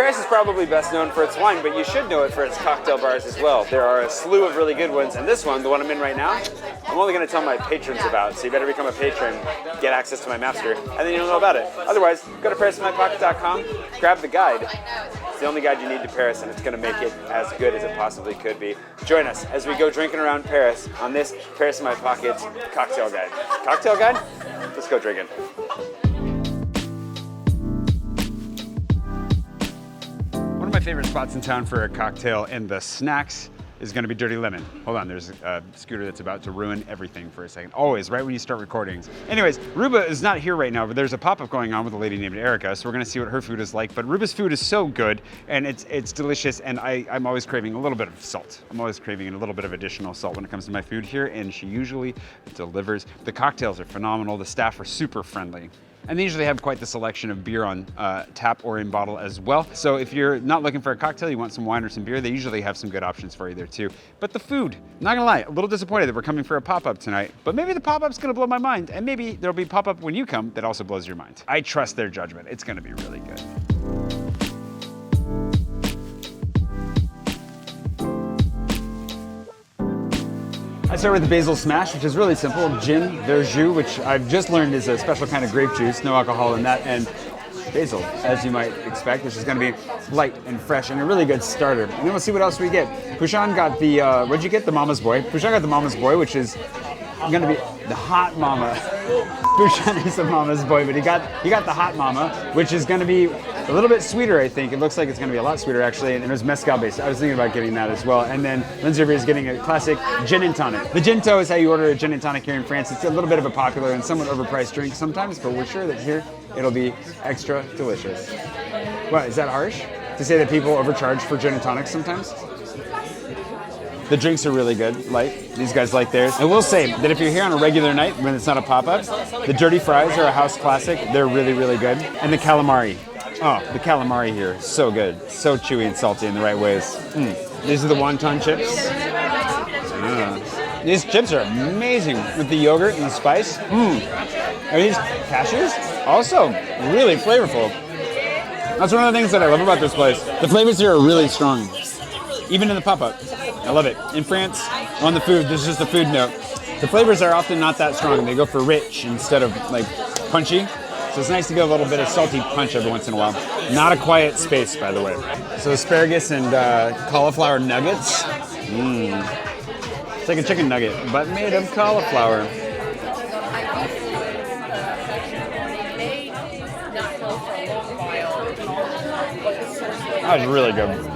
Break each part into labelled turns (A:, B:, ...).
A: Paris is probably best known for its wine, but you should know it for its cocktail bars as well. There are a slew of really good ones, and this one, the one I'm in right now, I'm only going to tell my patrons about, so you better become a patron, get access to my Mapster, and then you'll know about it. Otherwise, go to ParisInMyPocket.com, grab the guide. It's the only guide you need to Paris, and it's going to make it as good as it possibly could be. Join us as we go drinking around Paris on this Paris in My Pockets cocktail guide. Cocktail guide? Let's go drinking. One of my favorite spots in town for a cocktail and the snacks is going to be Dirty Lemon. Hold on, there's a scooter that's about to ruin everything for a second. Always, right when you start recordings. Anyways, Ruba is not here right now, but there's a pop-up going on with a lady named Erica, so we're gonna see what her food is like. But Ruba's food is so good, and it's delicious, and I'm always craving a little bit of salt. I'm always craving a little bit of additional salt when it comes to my food here, and she usually delivers. The cocktails are phenomenal, the staff are super friendly. And they usually have quite the selection of beer on tap or in bottle as well. So if you're not looking for a cocktail, you want some wine or some beer, they usually have some good options for you there too. But the food, not gonna lie, a little disappointed that we're coming for a pop-up tonight, but maybe the pop-up's gonna blow my mind, and maybe there'll be pop-up when you come that also blows your mind. I trust their judgment. It's gonna be really good. I start with the basil smash, which is really simple. Gin, verjus, which I've just learned is a special kind of grape juice, no alcohol in that, and basil, as you might expect, which is going to be light and fresh and a really good starter. And then we'll see what else we get. Pouchon got the, what'd you get? The Mama's Boy. Pouchon got the Mama's Boy, which is going to be the hot mama. Pouchon is the Mama's Boy, but he got the hot mama, which is going to be a little bit sweeter, I think. It looks like it's going to be a lot sweeter, actually, and it was mezcal based. I was thinking about getting that as well. And then Lindsay over here is getting a classic gin and tonic. The Ginto is how you order a gin and tonic here in France. It's a little bit of a popular and somewhat overpriced drink sometimes, but we're sure that here it'll be extra delicious. What, is that harsh to say that people overcharge for gin and tonics sometimes? The drinks are really good, light. These guys like theirs. I will say that if you're here on a regular night when it's not a pop-up, the dirty fries are a house classic. They're really, really good. And the calamari. Oh, the calamari here is so good. So chewy and salty in the right ways. These are the wonton chips. These chips are amazing with the yogurt and the spice. Are these cashews? Also really flavorful. That's one of the things that I love about this place. The flavors here are really strong, even in the pop-up. I love it. In France, on the food, there's just a food note. The flavors are often not that strong. They go for rich instead of like punchy. So it's nice to get a little bit of salty punch every once in a while. Not a quiet space, by the way. So asparagus and cauliflower nuggets. It's like a chicken nugget, but made of cauliflower. That was really good.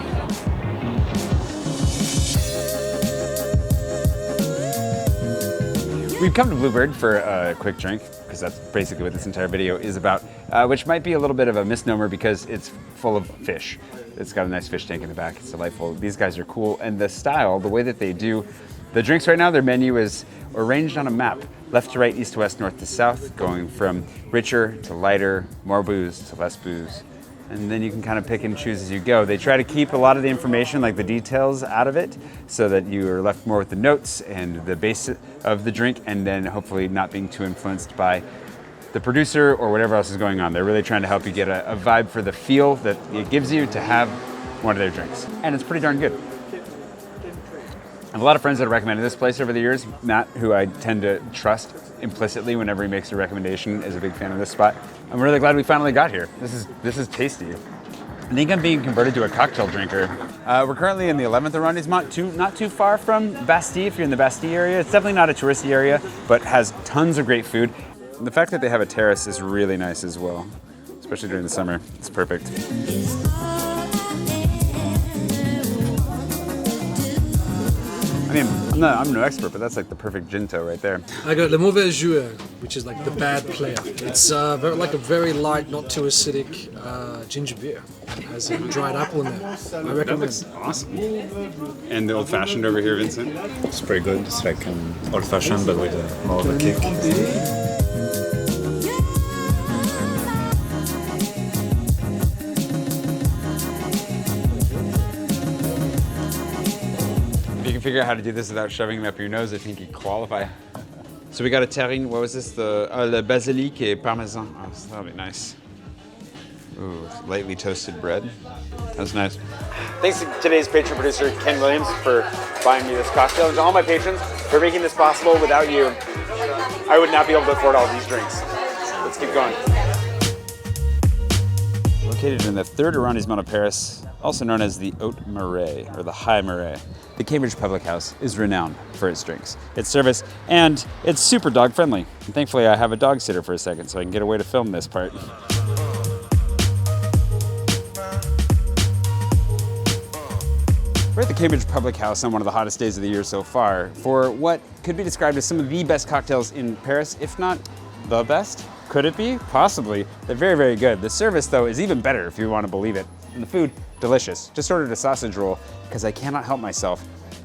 A: We've come to Bluebird for a quick drink, because that's basically what this entire video is about, which might be a little bit of a misnomer because it's full of fish. It's got a nice fish tank in the back. It's delightful. These guys are cool. And the style, the way that they do the drinks right now, their menu is arranged on a map, left to right, east to west, north to south, going from richer to lighter, more booze to less booze. And then you can kind of pick and choose as you go. They try to keep a lot of the information, like the details, out of it, so that you are left more with the notes and the base of the drink, and then hopefully not being too influenced by the producer or whatever else is going on. They're really trying to help you get a vibe for the feel that it gives you to have one of their drinks. And it's pretty darn good. I have a lot of friends that have recommended this place over the years. Matt, who I tend to trust implicitly whenever he makes a recommendation, is a big fan of this spot. I'm really glad we finally got here. This is tasty. I think I'm being converted to a cocktail drinker. We're currently in the 11th arrondissement, not too far from Bastille, if you're in the Bastille area. It's definitely not a touristy area, but has tons of great food. The fact that they have a terrace is really nice as well, especially during the summer. It's perfect. I mean, I'm no expert, but that's like the perfect ginto right there.
B: I got Le Mauvais Joueur, which is like the bad player. It's like a very light, not too acidic ginger beer. It has a dried apple in there. I recommend.
A: That looks awesome. And the old-fashioned over here, Vincent?
C: It's pretty good. It's like old-fashioned, but with more of a kick.
A: If you can figure out how to do this without shoving them up your nose, I think you qualify. So we got a terrine, what was this? The le basilic et parmesan. Oh, that'll be nice. Ooh, lightly toasted bread. That's nice. Thanks to today's patron producer, Ken Williams, for buying me this cocktail, and to all my patrons for making this possible. Without you, I would not be able to afford all these drinks. Let's keep going. Located in the third arrondissement of Paris, also known as the Haute Marais, or the High Marais, the Cambridge Public House is renowned for its drinks, its service, and it's super dog friendly. And thankfully I have a dog sitter for a second so I can get away to film this part. We're at the Cambridge Public House on one of the hottest days of the year so far for what could be described as some of the best cocktails in Paris, if not the best. Could it be? Possibly. They're very, very good. The service, though, is even better if you want to believe it. And the food, delicious. Just ordered a sausage roll because I cannot help myself.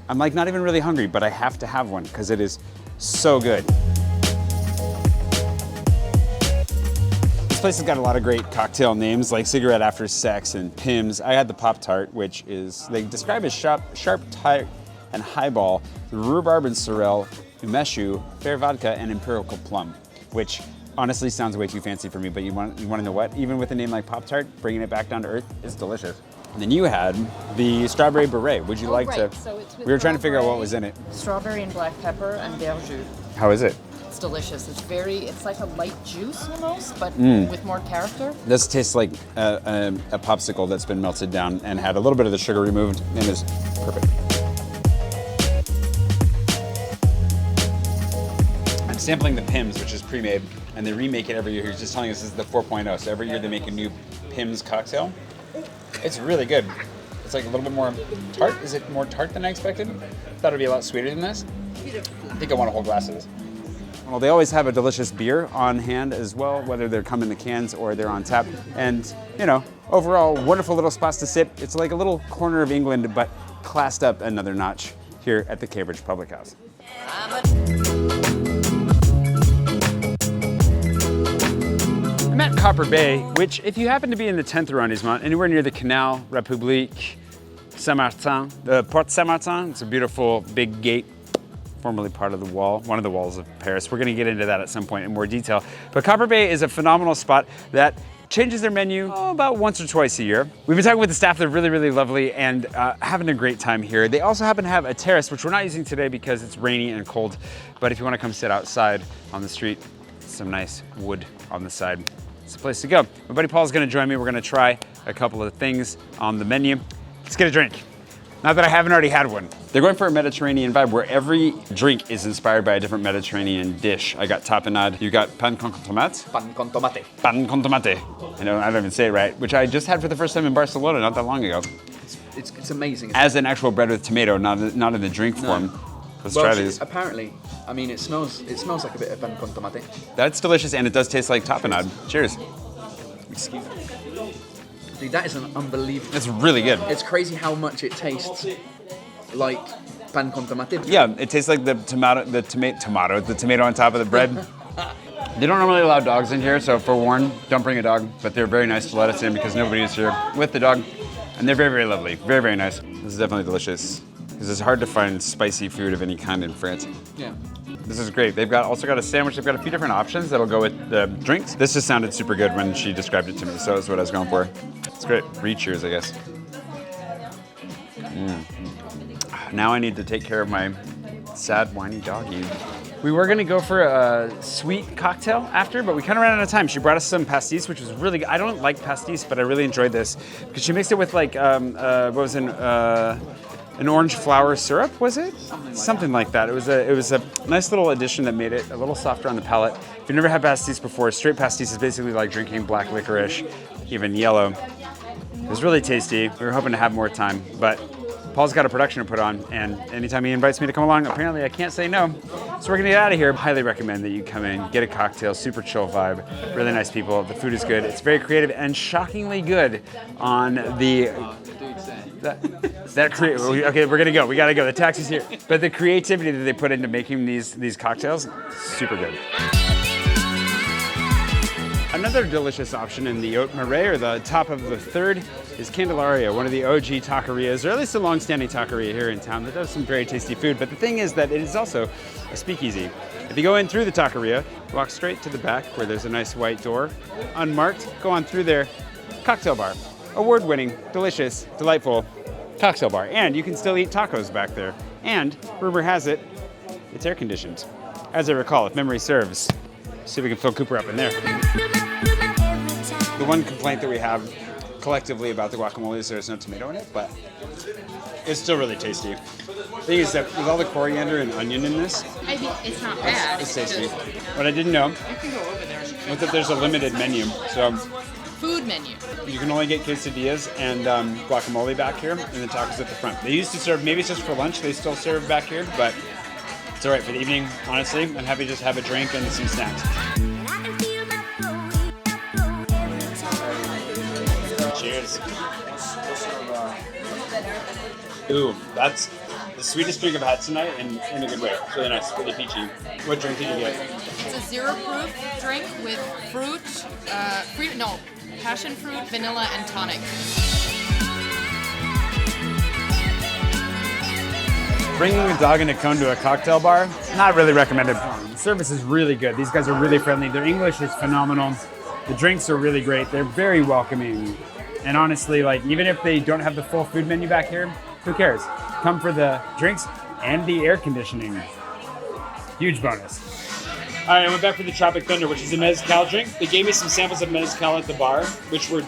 A: I'm like not even really hungry, but I have to have one because it is so good. This place has got a lot of great cocktail names like Cigarette After Sex and Pims. I had the Pop-Tart, which is, they describe as sharp tart and highball, rhubarb and sorrel, umeshu, fair vodka, and empirical plum, which honestly sounds way too fancy for me, but you want to know what? Even with a name like Pop-Tart, bringing it back down to earth is delicious. And then you had the strawberry beret. Would you like to?
D: So it's with
A: we were trying to figure out what was in it.
D: Strawberry and black pepper and verjus.
A: How is it?
D: It's delicious. It's like a light juice almost, but with more character.
A: This tastes like a popsicle that's been melted down and had a little bit of the sugar removed and is perfect. I'm sampling the Pims, which is pre-made, and they remake it every year. He's just telling us this is the 4.0, so every year they make a new Pims cocktail. It's really good. It's like a little bit more tart. Is it more tart than I expected? Thought it'd be a lot sweeter than this. I think I want a whole glass of this. Well, they always have a delicious beer on hand as well, whether they're come in the cans or they're on tap. And, you know, overall, wonderful little spots to sit. It's like a little corner of England, but classed up another notch here at the Cambridge Public House. I'm at Copper Bay, which if you happen to be in the 10th arrondissement, anywhere near the Canal, République, Saint-Martin, the Porte Saint-Martin, it's a beautiful big gate, formerly part of the wall, one of the walls of Paris. We're gonna get into that at some point in more detail. But Copper Bay is a phenomenal spot that changes their menu about once or twice a year. We've been talking with the staff, they're really, really lovely and having a great time here. They also happen to have a terrace, which we're not using today because it's rainy and cold. But if you wanna come sit outside on the street, some nice wood on the side, it's the place to go. My buddy Paul's gonna join me. We're gonna try a couple of things on the menu. Let's get a drink. Not that I haven't already had one. They're going for a Mediterranean vibe where every drink is inspired by a different Mediterranean dish. I got tapenade, you got pan con tomate?
E: Pan con tomate.
A: Pan con tomate. I don't even say it right, which I just had for the first time in Barcelona not that long ago.
E: It's amazing.
A: As an actual bread with tomato, not in the drink form. Let's try these.
E: Apparently, I mean, it smells like a bit of pan con tomate.
A: That's delicious and it does taste like tapenade. Cheers.
E: Excuse me. Dude, that is an unbelievable.
A: It's really good.
E: It's crazy how much it tastes like pan con tomate.
A: Yeah, it tastes like the tomato on top of the bread. They don't normally allow dogs in here, so forewarned, don't bring a dog, but they're very nice to let us in because nobody is here with the dog. And they're very, very lovely, very, very nice. This is definitely delicious because it's hard to find spicy food of any kind in France.
E: Yeah.
A: This is great. They've also got a sandwich. They've got a few different options that'll go with the drinks. This just sounded super good when she described it to me, so that's what I was going for. It's great. Cheers, I guess. Now I need to take care of my sad, whiny doggy. We were gonna go for a sweet cocktail after, but we kind of ran out of time. She brought us some pastis, which was really good. I don't like pastis, but I really enjoyed this because she mixed it with like, what was an orange flower syrup, was it? Something like that. It was a nice little addition that made it a little softer on the palate. If you've never had pastis before, straight pastis is basically like drinking black licorice, even yellow. It was really tasty. We were hoping to have more time, but Paul's got a production to put on, and anytime he invites me to come along, apparently I can't say no. So we're gonna get out of here. Highly recommend that you come in, get a cocktail, super chill vibe, really nice people. The food is good. It's very creative and shockingly good on the... Okay, we're gonna go. We gotta go. The taxi's here. But the creativity that they put into making these cocktails, super good. Another delicious option in the Haute Marais, or the top of the third, is Candelaria, one of the OG taquerias, or at least a long-standing taqueria here in town that does some very tasty food. But the thing is that it is also a speakeasy. If you go in through the taqueria, walk straight to the back where there's a nice white door, unmarked, go on through there, cocktail bar. Award-winning, delicious, delightful cocktail bar. And you can still eat tacos back there. And rumor has it, it's air conditioned. As I recall, if memory serves. See if we can fill Cooper up in there. The one complaint that we have collectively about the guacamole is there's no tomato in it, but it's still really tasty. The thing is that with all the coriander and onion in this,
D: I think it's not bad.
A: it's tasty. What I didn't know
D: You can go over there.
A: was that there's a limited menu. So
D: Food menu.
A: you can only get quesadillas and guacamole back here, and the tacos at the front. They used to serve, maybe it's just for lunch, they still serve back here, but it's all right for the evening, honestly. I'm happy to just have a drink and some snacks. Cheers. Ooh, that's the sweetest drink I've had tonight in a good way. It's really nice, really peachy. What drink did you get?
D: It's a zero proof drink with passion fruit, vanilla, and tonic.
A: Bringing a dog and a cone to a cocktail bar, not really recommended. The service is really good. These guys are really friendly. Their English is phenomenal. The drinks are really great. They're very welcoming. And honestly, like, even if they don't have the full food menu back here, who cares? Come for the drinks and the air conditioning. Huge bonus. All right, I went back for the Tropic Thunder, which is a mezcal drink. They gave me some samples of mezcal at the bar, which were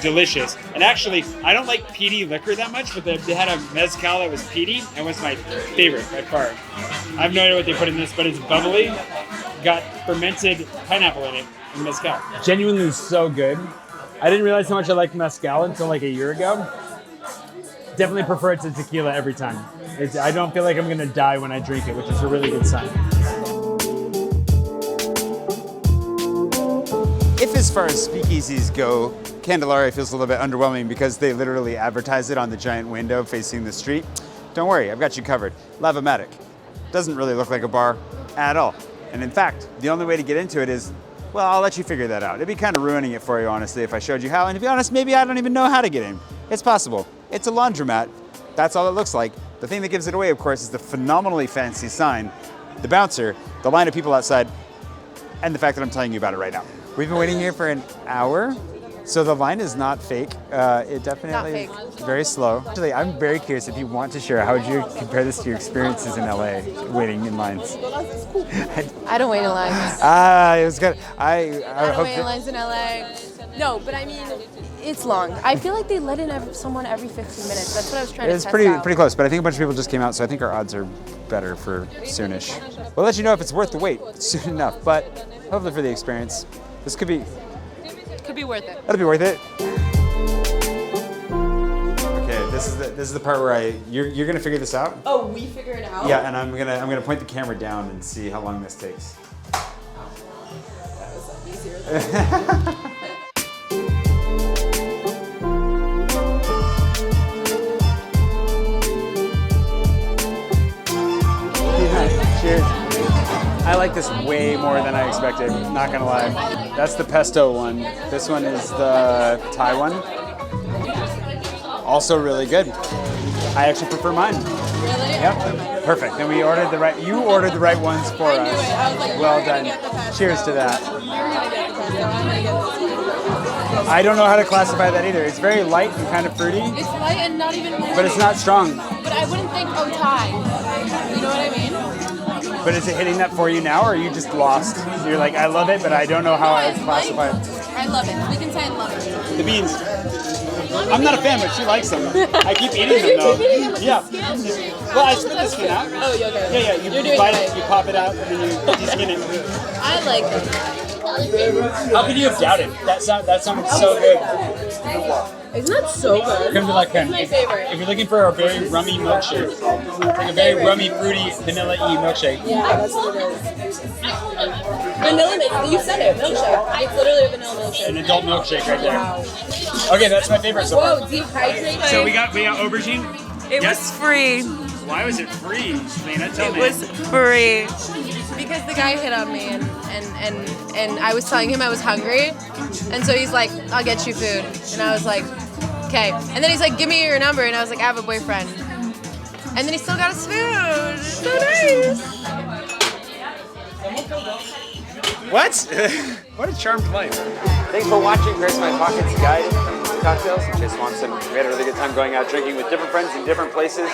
A: delicious. And actually, I don't like peaty liquor that much, but they had a mezcal that was peaty and was my favorite by far. I have no idea what they put in this, but it's bubbly, got fermented pineapple in it, and mezcal. Genuinely so good. I didn't realize how much I liked mezcal until like a year ago. Definitely prefer it to tequila every time. I don't feel like I'm gonna die when I drink it, which is a really good sign. If as far as speakeasies go, Candelaria feels a little bit underwhelming because they literally advertise it on the giant window facing the street. Don't worry, I've got you covered. Lavomatic. Doesn't really look like a bar at all. And in fact, the only way to get into it is, well, I'll let you figure that out. It'd be kind of ruining it for you, honestly, if I showed you how. And to be honest, maybe I don't even know how to get in. It's possible. It's a laundromat. That's all it looks like. The thing that gives it away, of course, is the phenomenally fancy sign, the bouncer, the line of people outside, and the fact that I'm telling you about it right now. We've been waiting here for an hour, so the line is not fake. It definitely is very slow. Actually, I'm very curious if you want to share, how would you compare this to your experiences in LA waiting in lines?
F: I don't wait in lines.
A: It was good. I
F: don't wait in lines in LA. No, but I mean, it's long. I feel like they let in someone every 15 minutes. That's what I was trying to test out.
A: It's pretty close, but I think a bunch of people just came out, so I think our odds are better for soonish. We'll let you know if it's worth the wait soon enough, but hopefully for the experience, this could be
F: worth it.
A: That'll be worth it. Okay, this is the part where you're gonna figure this out.
F: Oh, we figure it out?
A: Yeah, and I'm gonna point the camera down and see how long this takes.
F: That was easier than
A: Cheers. I like this way more than I expected, not gonna lie. That's the pesto one. This one is the Thai one. Also really good. I actually prefer mine.
F: Really?
A: Yep. Perfect. Then you ordered the right ones for us.
F: I knew it. I was like,
A: well
F: you're gonna
A: done.
F: get the pesto.
A: Cheers to that.
F: You're gonna get the pesto. I'm gonna get this.
A: I don't know how to classify that either. It's very light and kind of fruity,
F: It's light and not even
A: but it's not strong.
F: But I wouldn't think, oh, Thai. You know what I mean?
A: But is it hitting that for you now, or are you just lost? You're like, I love it, but I don't know how I would classify it.
F: I love it. We can say I love it.
A: The beans. I'm not a fan, but she likes them. I keep eating them though. Yeah. Well, I spit the skin out.
F: Oh, yeah, okay.
A: Yeah. You bite it, you pop it out, and then you deskin it.
F: I like it.
A: How could you have doubted? That sounded so good.
F: Isn't that so good?
A: Creme de la creme.
F: It's my favorite.
A: If you're looking for a very rummy milkshake, like a very rummy, fruity, vanilla-y milkshake.
F: Yeah, that's what it is. Vanilla milkshake. You said it. Milkshake. It's literally a vanilla milkshake.
A: An adult milkshake right there. Okay, that's my favorite so far.
F: Whoa, dehydrated.
A: So we got aubergine.
G: It was free.
A: Why was it free, Lena? Tell me.
G: It was free.
F: Because the guy hit on me and I was telling him I was hungry. And so he's like, I'll get you food. And I was like, okay. And then he's like, give me your number. And I was like, I have a boyfriend. And then he still got his food. It's so nice.
A: What? What a charmed life. Thanks for watching. Where's my pockets, guys? and Cocktails. I'm Jay Swanson. We had a really good time going out drinking with different friends in different places.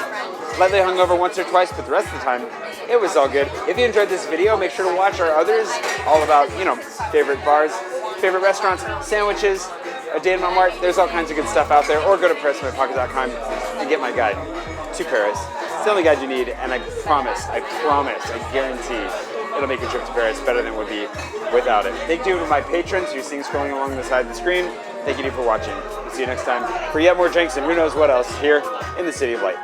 A: Slightly hungover once or twice, but the rest of the time, it was all good. If you enjoyed this video, make sure to watch our others, all about, favorite bars, favorite restaurants, sandwiches, a day in my mart. There's all kinds of good stuff out there. Or go to ParisMyPocket.com and get my guide to Paris. It's the only guide you need, and I promise, I guarantee, it'll make your trip to Paris better than it would be without it. Thank you to my patrons you're seeing scrolling along the side of the screen. Thank you for watching. We'll see you next time for yet more drinks and who knows what else here in the City of Light.